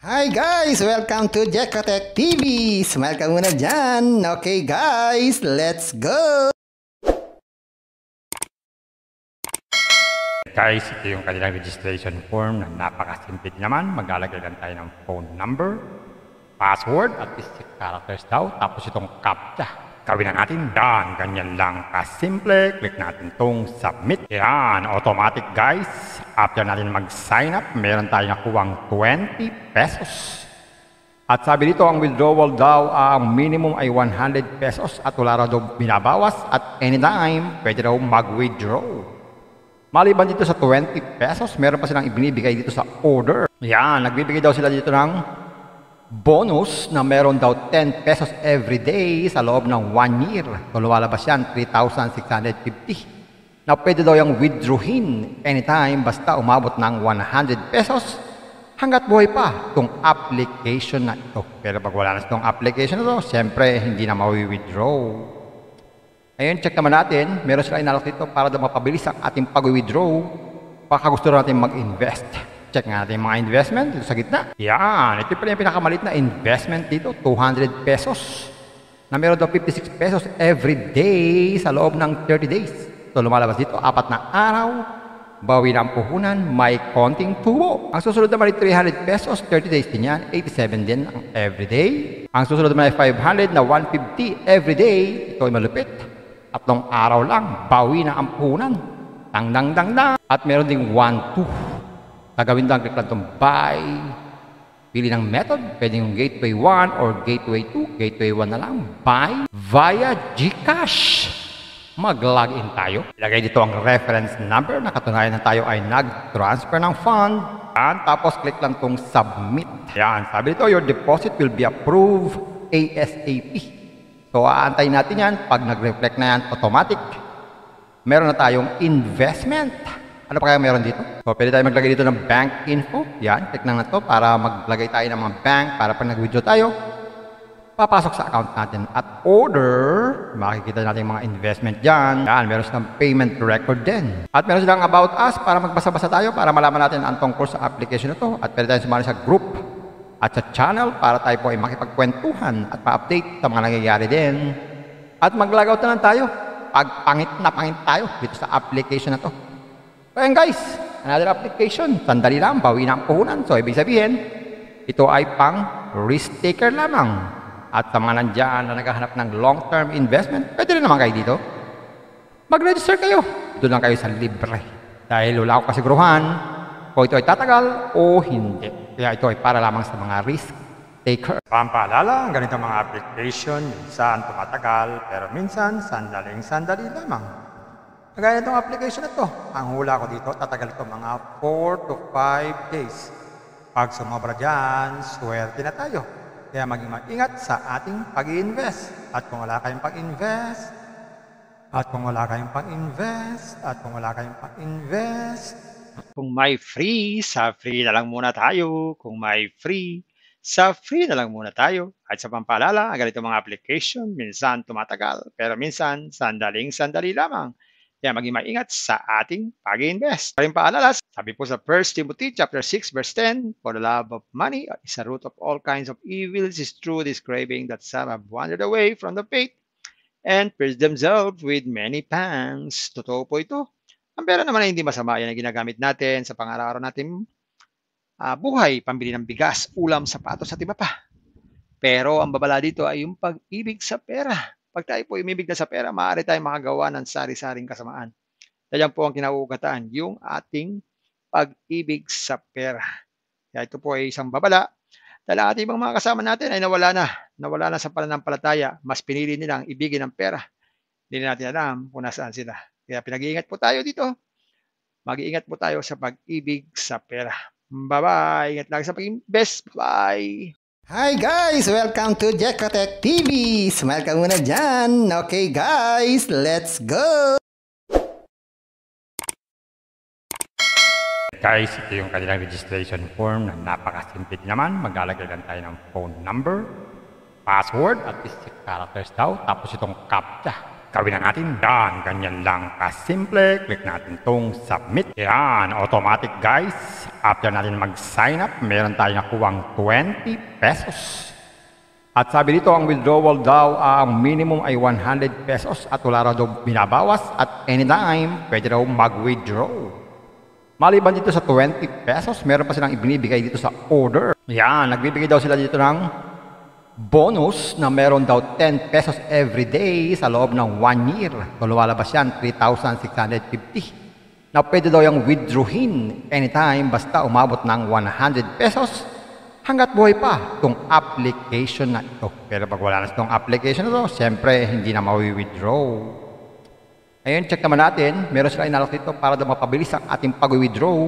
Hi guys! Welcome to Jekotech TV! Smile ka muna dyan! Okay guys, let's go! Guys, ito yung kanilang registration form na napakasimple naman. Maglalagay lang tayo ng phone number, password, at 6 characters daw. Tapos itong CAPTCHA. Gawin na natin yan. Ganyan lang kasimple. Click natin itong submit. Yan, automatic guys. After natin mag-sign up, meron tayong nakuwang 20 pesos. At sabi dito, ang withdrawal daw, ang minimum ay 100 pesos at wala raw daw binabawas at anytime, pwede raw mag-withdraw. Maliban dito sa 20 pesos, meron pa silang ibinibigay dito sa order. Yan, nagbibigay daw sila dito ng bonus na meron daw 10 pesos every day sa loob ng 1 year. So lumalabas yan, 3,650. Na pwede daw yung withdrawin anytime basta umabot ng 100 pesos hanggat buhay pa itong application na ito. Pero pag wala na itong application na ito, siyempre hindi na mawi-withdraw. Ayun, check naman natin. Meron sila inalok dito para daw mapabilis ang ating pag-withdraw. Baka gusto natin mag-invest. Check nga natin yung mga investment dito sa gitna. Yan, ito pala yung pinakamalit na investment dito, 200 pesos. Na meron daw 56 pesos every day sa loob ng 30 days. So lumalabas dito, 4 na araw, bawi na ang puhunan, may konting tubo. Ang susunod naman ay 300 pesos, 30 days din yan, 87 din ang every day. Ang susunod naman ay 500 na 150 every day. Ito ay malupit. 3 araw lang, bawi na ang puhunan. Dang dang dang dang. At meron ding 1-2. Gagawin lang, click lang itong buy. Pili ng method. Pwede yung gateway 1 or gateway 2. Gateway 1 na lang. Buy via GCash. Mag-login tayo. Ilagay dito ang reference number na katunayan na tayo ay nag-transfer ng fund. Yan. Tapos click lang itong submit. Yan. Sabi dito, your deposit will be approved ASAP. So, aantayin natin yan. Pag nag-reflect na yan, automatic. Meron na tayong investment. Ano pa kaya meron dito? So, pwede tayo maglagay dito ng bank info. Yan, click lang na to para maglagay tayo ng mga bank para pag nag-withdraw tayo, papasok sa account natin. At order, makikita natin mga investment dyan. Yan, meron silang payment record din. At meron silang about us para magbasa-basa tayo para malaman natin ang tungkol sa application na to. At pwede tayo sumali sa group at sa channel para tayo po ay makipagkwentuhan at pa-update sa mga nangyayari din. At mag-logout na lang tayo pag pangit na pangit tayo dito sa application na to. So ayan guys, another application. Sandali lang, bawi na ang puhunan. So ibig sabihin, ito ay pang risk taker lamang. At sa mga nandyan na naghahanap ng long-term investment, pwede rin naman kayo dito. Mag-register kayo. Doon lang kayo sa libre. Dahil wala akong kasiguruhan kung ito ay tatagal o hindi. Kaya ito ay para lamang sa mga risk taker. Pampaalala, ang ganitong mga application, minsan tumatagal, pero minsan sandaling-sandali lamang. Kagaya itong application na ito, ang hula ko dito, tatagal ito mga 4 to 5 days. Pag sumobra dyan, swerte na tayo. Kaya maging mag-ingat sa ating pag-i-invest. At kung wala kayong pag-invest, Kung may free, sa free na lang muna tayo. Kung may free, sa free na lang muna tayo. At sa pampaalala, ang ganito mga application, minsan tumatagal, pero minsan sandaling-sandali lamang. Kaya maging maingat sa ating pag-invest. Paring paalala, sabi po sa 1 Timothy chapter 6 verse 10, for the love of money is a root of all kinds of evils, is true this craving that some have wandered away from the faith and pierced themselves with many pangs. Totoo po ito. Ang pera naman ay hindi masama. Yan ang ginagamit natin sa pang-araw-araw natin buhay, pambili ng bigas, ulam, sapatos at iba pa. Pero ang babala dito ay yung pag-ibig sa pera. Pag tayo po umibig na sa pera, maaari tayong makagawa ng sari-saring kasamaan. Dahil po ang kinauugatan, yung ating pag-ibig sa pera. Kaya ito po ay isang babala. Dahil ang ating ibang mga kasama natin ay nawala na sa pananampalataya. Mas pinili nilang ibigin ang pera. Hindi natin alam kung nasaan sila. Kaya pinag-iingat po tayo dito. Mag-iingat po tayo sa pag-ibig sa pera. Bye-bye. Ingat lagi sa pag-invest. Bye. Hi guys! Welcome to Jekotech TV! Smile ka muna dyan! Okay guys, let's go! Guys, ito yung kanilang registration form na napakasimple naman. Maglalagay lang tayo ng phone number, password, at 6 characters daw. Tapos itong CAPTCHA. Gawin na natin. Yan, ganyan lang kasimple. Click natin tong submit. Yan, automatic guys. After natin mag-sign up, meron tayong nakuwang 20 pesos. At sabi dito, ang withdrawal daw, ang minimum ay 100 pesos at wala raw daw binabawas at anytime, pwede raw mag-withdraw. Maliban dito sa 20 pesos, meron pa silang ibinibigay dito sa order. Yan, nagbibigay daw sila dito ng bonus na meron daw 10 pesos every day sa loob ng 1 year. Kung lumalabas yan, 3,650. Na pwede daw yung withdrawin anytime basta umabot ng 100 pesos. Hanggat buhay pa itong application na ito. Pero pag wala na itong application na ito, siyempre hindi na mawi-withdraw. Ayun, check naman natin. Meron sila inalok dito para daw mapabilis ang ating pag-withdraw.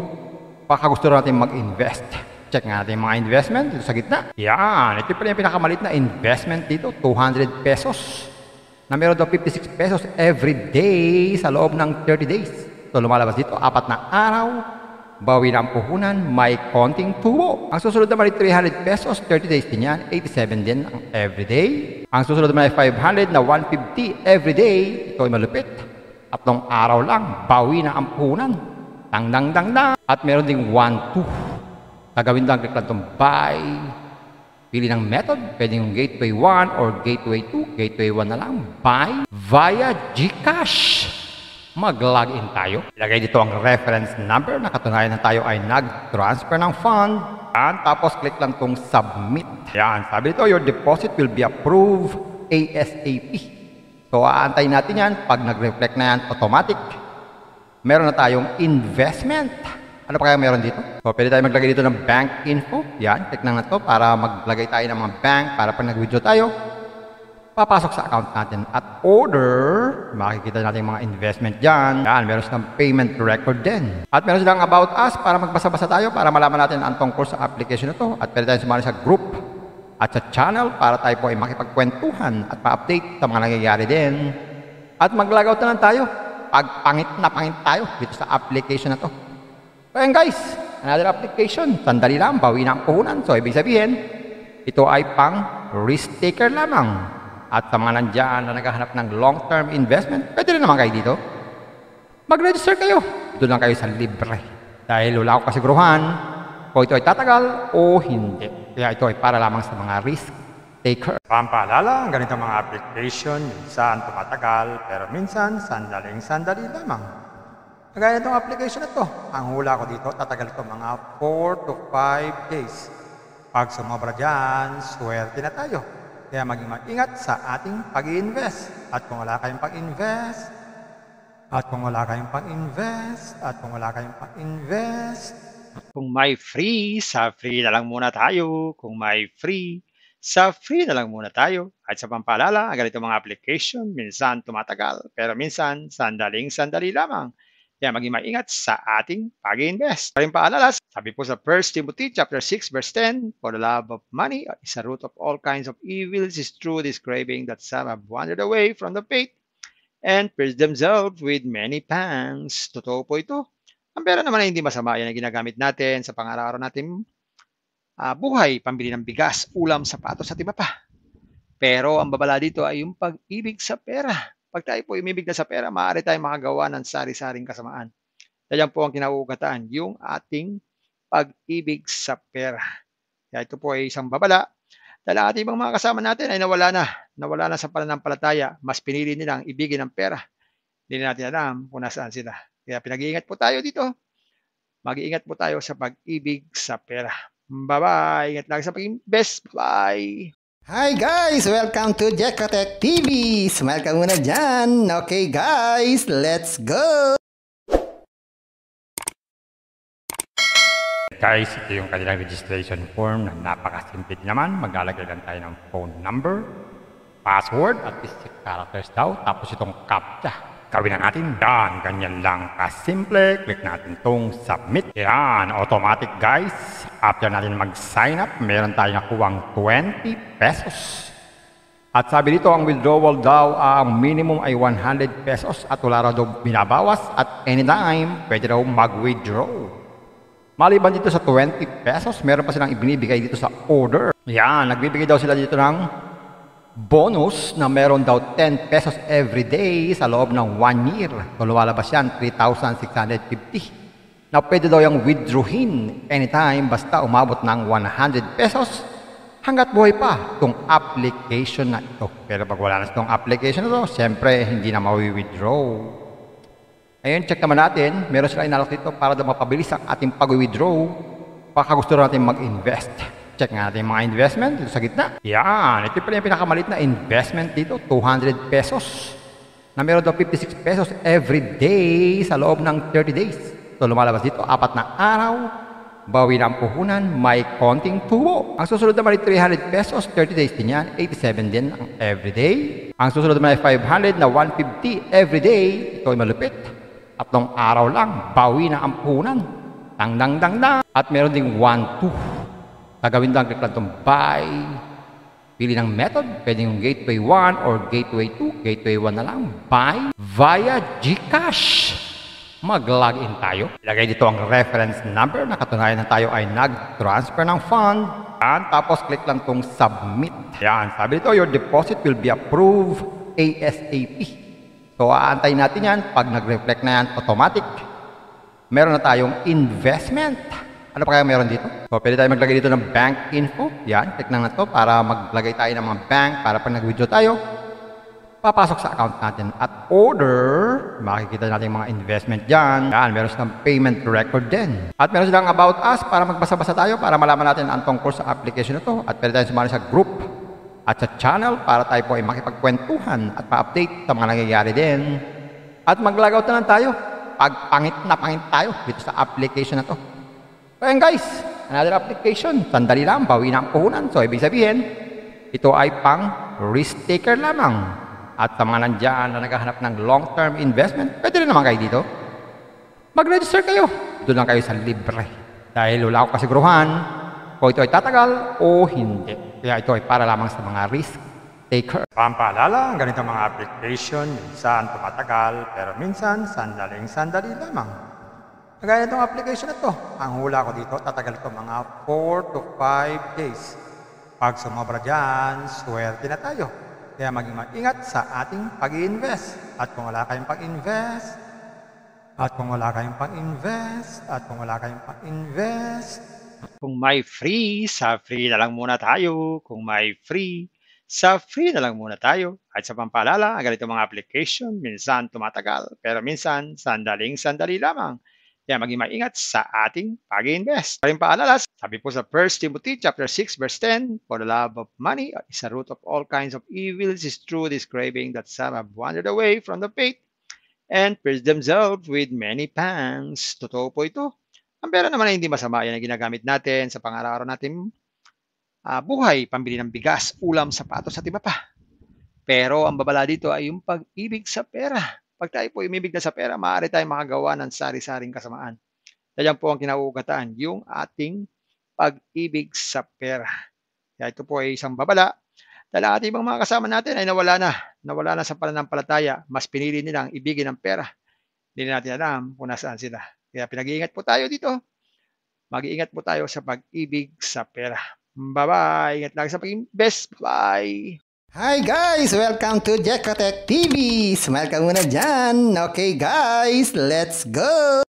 Baka gusto natin mag-invest. Check nga natin mga investment dito sa gitna. Yan, ito pala yung pinakamalit na investment dito. 200 pesos. Na meron daw 56 pesos every day sa loob ng 30 days. So lumalabas dito, 4 na araw. Bawi na ang puhunan, may konting tubo. Ang susunod naman ay 300 pesos, 30 days din yan, 87 din ang everyday. Ang susunod naman ay 500 na 150 everyday. Ito ay malupit. 3 araw lang, bawi na ang puhunan. Dang dang dang dang. At meron ding 1, 2. Gagawin lang, click lang itong buy. Pili ng method, pwede yung gateway 1 or gateway 2. Gateway 1 na lang, buy via GCash. Mag-login tayo. Ilagay dito ang reference number na katunayan na tayo ay nag-transfer ng fund. Yan, tapos click lang itong submit. Yan, sabi dito, your deposit will be approved ASAP. So, aantayin natin yan. Pag nag-reflect na yan, automatic. Meron na tayong investment. Ano pa kaya meron dito? So, pwede tayo maglagay dito ng bank info. Yan, click lang na ito para maglagay tayo ng mga bank para pag nag-withdraw tayo, papasok sa account natin at order, makikita natin yung mga investment dyan. Yan, meron silang payment record din. At meron silang about us para magbasa-basa tayo para malaman natin ang tungkol sa application na to. At pwede tayo sumali sa group at sa channel para tayo po ay makipagkwentuhan at ma-update sa mga nangyayari din. At mag-logout na lang tayo pag pangit na pangit tayo dito sa application na to. So yan guys, another application. Sandali lang, bawi na ang puhunan. So ibig sabihin, ito ay pang risk taker lamang. At sa mga nandiyan na naghahanap ng long-term investment, pwede rin naman kayo dito. Mag-register kayo. Doon lang kayo sa libre. Dahil wala akong kasiguruhan kung ito ay tatagal o hindi. Kaya ito ay para lamang sa mga risk taker. Pampaalala, ang ganitong mga application, minsan tumatagal, pero minsan sandaling-sandali lamang. Kagaya itong application na ito, ang hula ko dito, tatagal ito mga 4 to 5 days. Pag sumobra dyan, swerte na tayo. Kaya maging mag-ingat sa ating pag-i-invest. At kung wala kayong pag-invest, kung may free, sa free na lang muna tayo. Kung may free, sa free na lang muna tayo. At sa pampaalala, ang ganitong mga application, minsan tumatagal, pero minsan sandaling-sandali lamang. Kaya maging maingat sa ating pag-invest. Paring paalala, sabi po sa 1 Timothy chapter 6 verse 10, for the love of money is a root of all kinds of evils, is true this craving that some have wandered away from the faith and pierced themselves with many pangs. Totoo po ito. Ang pera naman ay hindi masama. Yan ang ginagamit natin sa pang-araw-araw natin buhay, pambili ng bigas, ulam, sapatos at iba pa. Pero ang babala dito ay yung pag-ibig sa pera. Pag tayo po umibig na sa pera, maaari tayong makagawa ng sari-saring kasamaan. Yan po ang kinauugatan, yung ating pag-ibig sa pera. Kaya ito po ay isang babala. Dahil ang ating ibang mga kasama natin ay nawala na sa pananampalataya. Mas pinili nilang ibigin ang pera. Hindi na natin alam kung nasaan sila. Kaya pinag-iingat po tayo dito. Mag-iingat po tayo sa pag-ibig sa pera. Bye-bye. Ingat lang sa pag-invest. Bye. Hi guys! Welcome to Jekotech TV! Smile ka muna dyan! Okay guys, let's go! Guys, ito yung kanilang registration form na napakasimple naman. Maglalagay lang tayo ng phone number, password, at least 6 characters daw. Tapos itong CAPTCHA. Gawin na natin. Yan, ganyan lang kasimple. Click natin itong submit. Yan, automatic guys. After natin mag-sign up, meron tayong nakuwang 20 pesos. At sabi dito, ang withdrawal daw, ang minimum ay 100 pesos at wala raw daw binabawas at anytime, pwede raw mag-withdraw. Maliban dito sa 20 pesos, meron pa silang ibinibigay dito sa order. Yan, nagbibigay daw sila dito ng bonus na meron daw 10 pesos every day sa loob ng 1 year. So lumalabas yan, 3,650. Na pwede daw yung withdrawin anytime basta umabot ng 100 pesos hanggat buhay pa itong application na ito. Pero pag wala na itong application na ito, siyempre hindi na mawi-withdraw. Ngayon, check naman natin, meron sila inalok dito para daw mapabilis ang ating pag-withdraw. Baka gusto natin mag-invest. Check nga natin yung mga investment dito sa gitna. Yan, ito pala yung pinakamalit na investment dito, 200 pesos. Na meron daw 56 pesos every day sa loob ng 30 days. So lumalabas dito, 4 na araw, bawi na ang puhunan, may konting tubo. Ang susunod naman ay 300 pesos, 30 days din yan, 87 din ang every day. Ang susunod naman ay 500 na 150 every day. Ito ay malupit. 3 araw lang, bawi na ang puhunan. Dang dang dang dang. At meron ding 1-2. Gagawin lang, click lang itong buy. Pili ng method. Pwede yung gateway 1 or gateway 2. Gateway 1 na lang. Buy via GCash. Mag-login tayo. Ilagay dito ang reference number na katunayan na tayo ay nag-transfer ng fund. Yan. Tapos click lang itong submit. Yan. Sabi dito, your deposit will be approved ASAP. So, aantayin natin yan. Pag nag-reflect na yan, automatic. Meron na tayong investment. Ano pa kaya meron dito? So, pwede tayo maglagay dito ng bank info. Yan, click lang na ito para maglagay tayo ng mga bank para pag nag-withdraw tayo, papasok sa account natin. At order, makikita natin yung mga investment dyan. Yan, meron silang payment record din. At meron silang about us para magbasa-basa tayo para malaman natin ang tungkol sa application na ito. At pwede tayo sumali sa group at sa channel para tayo po ay makipagkwentuhan at ma-update sa mga nangyayari din. At mag-logout na lang tayo pag pangit na pangit tayo dito sa application na to. So ayan guys, another application. Sandali lang, bawi na ang puhunan. So ibig sabihin, ito ay pang risk taker lamang. At sa mga nandyan na naghahanap ng long-term investment, pwede rin naman kayo dito. Mag-register kayo. Doon lang kayo sa libre. Dahil wala akong kasiguruhan kung ito ay tatagal o hindi. Kaya ito ay para lamang sa mga risk taker. Pampaalala, ang ganitong mga application, minsan tumatagal, pero minsan sandaling-sandali lamang. Kagaya itong application na ito, ang hula ko dito, tatagal ito mga 4 to 5 days. Pag sumobra dyan, swerte na tayo. Kaya maging mag-ingat sa ating pag-i-invest. At kung wala kayong pag-invest, kung may free, sa free na lang muna tayo. Kung may free, sa free na lang muna tayo. At sa pampaalala, ang ganitong mga application, minsan tumatagal, pero minsan sandaling-sandali lamang. Kaya maging maingat sa ating pag-invest. Paring paalala, sabi po sa 1 Timothy chapter 6 verse 10, for the love of money is a root of all kinds of evils, is true this craving that some have wandered away from the faith and pierced themselves with many pangs. Totoo po ito. Ang pera naman ay hindi masama. Yan ang ginagamit natin sa pang-araw-araw natin buhay, pambili ng bigas, ulam, sapatos at iba pa. Pero ang babala dito ay yung pag-ibig sa pera. Pag tayo po umibig na sa pera, maaari tayong makagawa ng sari-saring kasamaan. Yan po ang kinauugatan, yung ating pag-ibig sa pera. Kaya ito po ay isang babala. Dahil ang ating ibang mga kasama natin ay nawala na sa pananampalataya. Mas pinili nilang ibigin ang pera. Hindi natin alam kung nasaan sila. Kaya pinag-iingat po tayo dito. Mag-iingat po tayo sa pag-ibig sa pera. Bye-bye. Ingat lagi sa pag-invest. Bye. Hi guys! Welcome to Jekatech TV! Smile ka muna dyan! Okay guys, let's go!